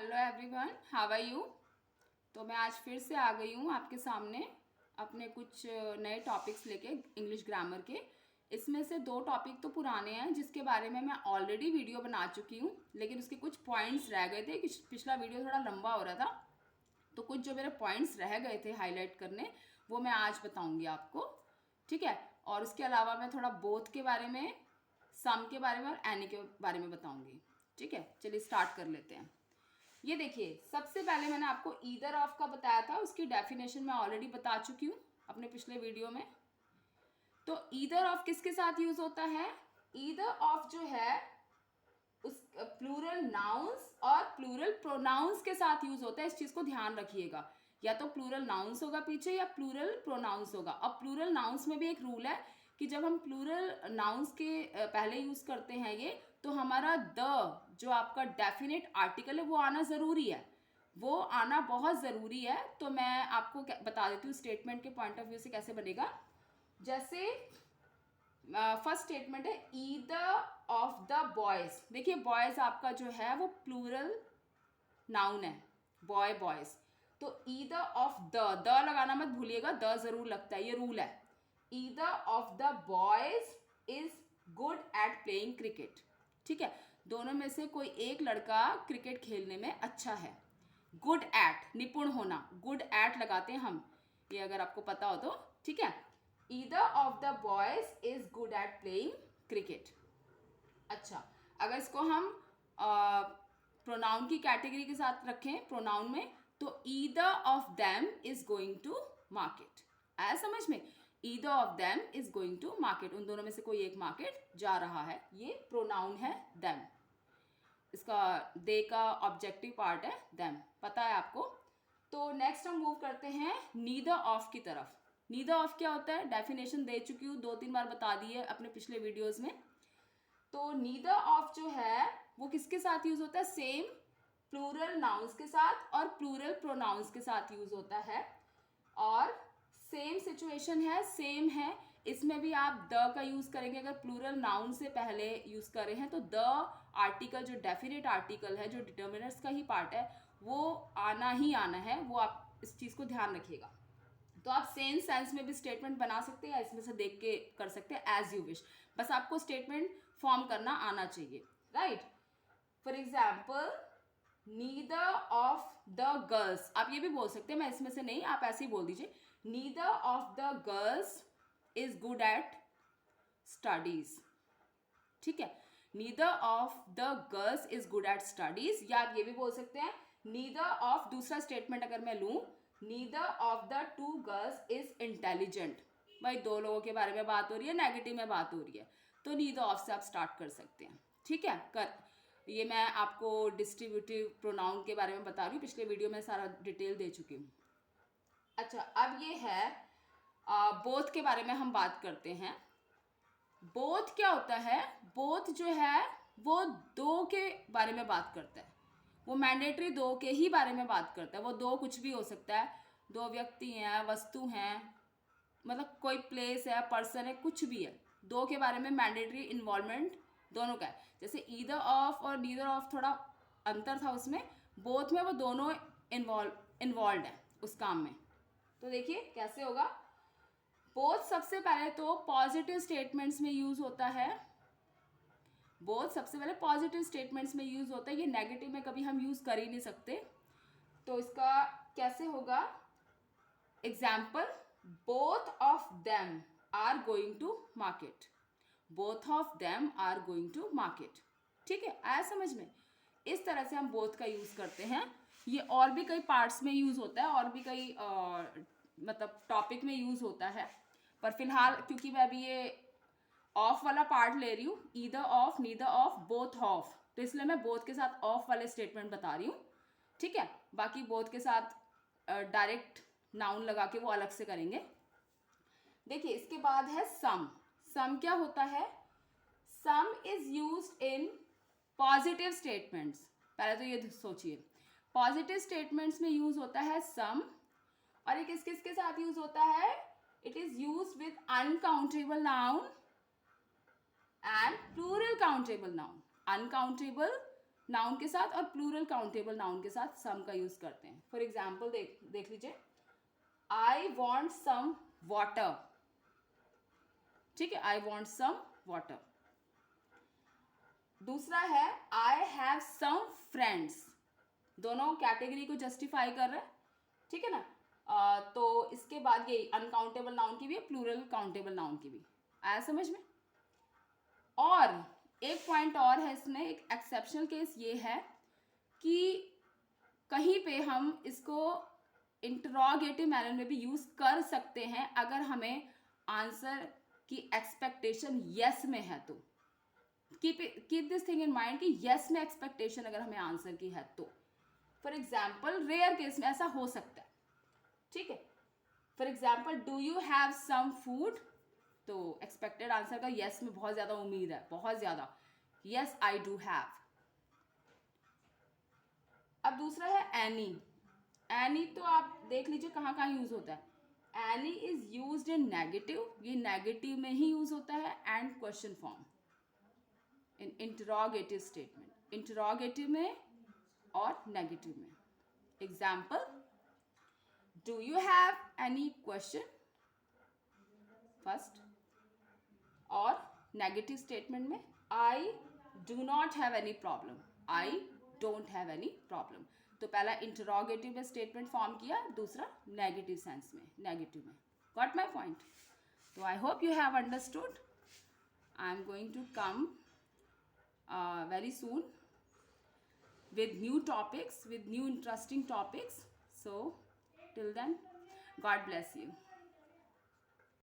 Hello everyone, how are you. तो मैं आज फिर से आ गई हूँ आपके सामने अपने कुछ नए टॉपिक्स लेके इंग्लिश ग्रामर के। इसमें से दो टॉपिक तो पुराने हैं जिसके बारे में मैं ऑलरेडी वीडियो बना चुकी हूँ, लेकिन उसके कुछ पॉइंट्स रह गए थे। पिछला वीडियो थोड़ा लंबा हो रहा था, तो कुछ जो मेरे पॉइंट्स रह गए थे हाईलाइट करने वो मैं आज बताऊँगी आपको, ठीक है। और उसके अलावा मैं थोड़ा बोथ के बारे में, सम के बारे में और एनी के बारे में बताऊँगी, ठीक है। चलिए स्टार्ट कर लेते हैं। ये देखिए, सबसे पहले मैंने आपको ईदर ऑफ का बताया था, उसकी डेफिनेशन मैं ऑलरेडी बता चुकी हूँ अपने पिछले वीडियो में। तो ईदर ऑफ किसके साथ यूज होता है? ईदर ऑफ जो है उस प्लूरल नाउन्स और प्लूरल प्रोनाउंस के साथ यूज होता है। इस चीज को ध्यान रखिएगा, या तो प्लूरल नाउन्स होगा पीछे या प्लूरल प्रोनाउंस होगा। अब प्लूरल नाउन्स में भी एक रूल है कि जब हम प्लूरल नाउन्स के पहले यूज करते हैं ये, तो हमारा द जो आपका डेफिनेट आर्टिकल है वो आना ज़रूरी है, वो आना बहुत ज़रूरी है। तो मैं आपको बता देती हूँ स्टेटमेंट के पॉइंट ऑफ व्यू से कैसे बनेगा। जैसे फर्स्ट स्टेटमेंट है ईदर ऑफ द बॉयज। देखिए बॉयज आपका जो है वो प्लूरल नाउन है, बॉय बॉयज। तो ईदर ऑफ द लगाना मत भूलिएगा, द जरूर लगता है, ये रूल है। Either of the boys is good at playing cricket, ठीक है। दोनों में से कोई एक लड़का क्रिकेट खेलने में अच्छा है। गुड एट, निपुण होना, गुड एट लगाते हैं हम, ये अगर आपको पता हो तो, ठीक है। Either of the boys is good at playing cricket. अच्छा, अगर इसको हम प्रोनाउन की कैटेगरी के साथ रखें प्रोनाउन में, तो either of them is going to market. आया समझ में? Either of them is going to market, उन दोनों में से कोई एक मार्केट जा रहा है, ये प्रोनाउन है देम। इसका दे का ऑब्जेक्टिव पार्ट है देम, पता है आपको। तो नेक्स्ट हम मूव करते हैं नीदर ऑफ की तरफ। नीदर ऑफ क्या होता है? डेफिनेशन दे चुकी हूँ, 2-3 बार बता दी है अपने पिछले वीडियोस में। तो नीदर ऑफ जो है वो किसके साथ यूज होता है? सेम प्लूरल नाउन्स के साथ और प्लूरल प्रोनाउंस के साथ यूज होता है, और सेम सिचुएशन है, सेम है। इसमें भी आप द का यूज करेंगे अगर प्लूरल नाउन से पहले यूज कर रहे हैं, तो द आर्टिकल जो डेफिनेट आर्टिकल है, जो डिटर्मिनर्स का ही पार्ट है, वो आना ही आना है। वो आप इस चीज को ध्यान रखिएगा। तो आप सेम सेंस में भी स्टेटमेंट बना सकते हैं, इसमें से देख के कर सकते हैं, एज यू विश। बस आपको स्टेटमेंट फॉर्म करना आना चाहिए, right. For example, neither of the girls, आप ये भी बोल सकते हैं, मैं इसमें से नहीं, आप ऐसे ही बोल दीजिए, neither of the girls is good at studies, ठीक है। Neither of the girls is good at studies, या आप ये भी बोल सकते हैं नीदर ऑफ, दूसरा स्टेटमेंट अगर मैं लूं, neither of the two girls is intelligent. भाई दो लोगों के बारे में बात हो रही है, नेगेटिव में बात हो रही है, तो नीदर ऑफ से आप स्टार्ट कर सकते हैं, ठीक है। ये मैं आपको डिस्ट्रीब्यूटिव प्रोनाउन के बारे में बता रही हूँ, पिछले वीडियो में सारा डिटेल दे चुकी हूँ। अच्छा, अब ये है बोथ के बारे में हम बात करते हैं। बोथ क्या होता है? बोथ जो है वो दो के बारे में बात करता है, वो मैंडेटरी दो के ही बारे में बात करता है। वो दो कुछ भी हो सकता है, दो व्यक्ति हैं, वस्तु हैं, मतलब कोई प्लेस है, पर्सन है, कुछ भी है, दो के बारे में मैंडेटरी इन्वॉल्वमेंट दोनों का है। जैसे ईदर ऑफ और नीदर ऑफ थोड़ा अंतर था उसमें, बोथ में वो दोनों इन्वॉल्व है उस काम में। तो देखिए कैसे होगा। बोथ सबसे पहले तो पॉजिटिव स्टेटमेंट्स में यूज होता है, बोथ सबसे पहले पॉजिटिव स्टेटमेंट्स में यूज होता है, ये नेगेटिव में कभी हम यूज कर ही नहीं सकते। तो इसका कैसे होगा? Example, both of them are going to market, both of them are going to market, ठीक है। आया समझ में? इस तरह से हम बोथ का यूज करते हैं। ये और भी कई पार्ट्स में यूज होता है, और भी कई मतलब टॉपिक में यूज होता है, पर फिलहाल क्योंकि मैं अभी ये ऑफ वाला पार्ट ले रही हूँ, either of, neither of, both of, तो इसलिए मैं बोथ के साथ ऑफ वाले स्टेटमेंट बता रही हूँ, ठीक है। बाकी बोथ के साथ डायरेक्ट नाउन लगा के वो अलग से करेंगे। देखिए इसके बाद है सम। सम क्या होता है? सम is used in positive statements. पहले तो ये सोचिए, पॉजिटिव स्टेटमेंट्स में यूज होता है सम, और ये किस किस के साथ यूज होता है? It is used with uncountable noun and plural countable noun. Uncountable noun के साथ और प्लूरल काउंटेबल नाउन के साथ सम का यूज करते हैं. फॉर एग्जाम्पल देख लीजिए, आई वॉन्ट सम वाटर. ठीक है, आई वॉन्ट सम वाटर. दूसरा है आई हैव सम फ्रेंड्स. दोनों कैटेगरी को जस्टिफाई कर रहे हैं. ठीक है ना. तो इसके बाद ये अनकाउंटेबल नाउन की भी है, प्लूरल काउंटेबल नाउन की भी. आया समझ में. और एक पॉइंट और है इसमें, एक एक्सेप्शनल केस ये है कि कहीं पे हम इसको इंटरोगेटिव मैनर में भी यूज कर सकते हैं अगर हमें आंसर की एक्सपेक्टेशन यस में है तो. Keep this thing in mind कि यस में एक्सपेक्टेशन अगर हमें आंसर की है तो. फॉर एग्जाम्पल रेयर केस में ऐसा हो सकता है. ठीक है. For example do you have some food, तो एक्सपेक्टेड आंसर का यस में बहुत ज्यादा उम्मीद है, बहुत ज्यादा. Yes I do have. अब दूसरा है एनी. एनी तो आप देख लीजिए कहाँ कहाँ यूज होता है. Any is used in negative, ये नेगेटिव में ही यूज होता है, and question form in interrogative statement. Interrogative में और नेगेटिव में. Example, do you have any question first. और नेगेटिव स्टेटमेंट में I do not have any problem, I don't have any problem. तो पहला इंटरोगेटिव में स्टेटमेंट फॉर्म किया, दूसरा नेगेटिव सेंस में, नेगेटिव में. Got my point. तो I hope you have understood. I am going to come very soon with new topics, with new interesting topics. So till then, God bless you.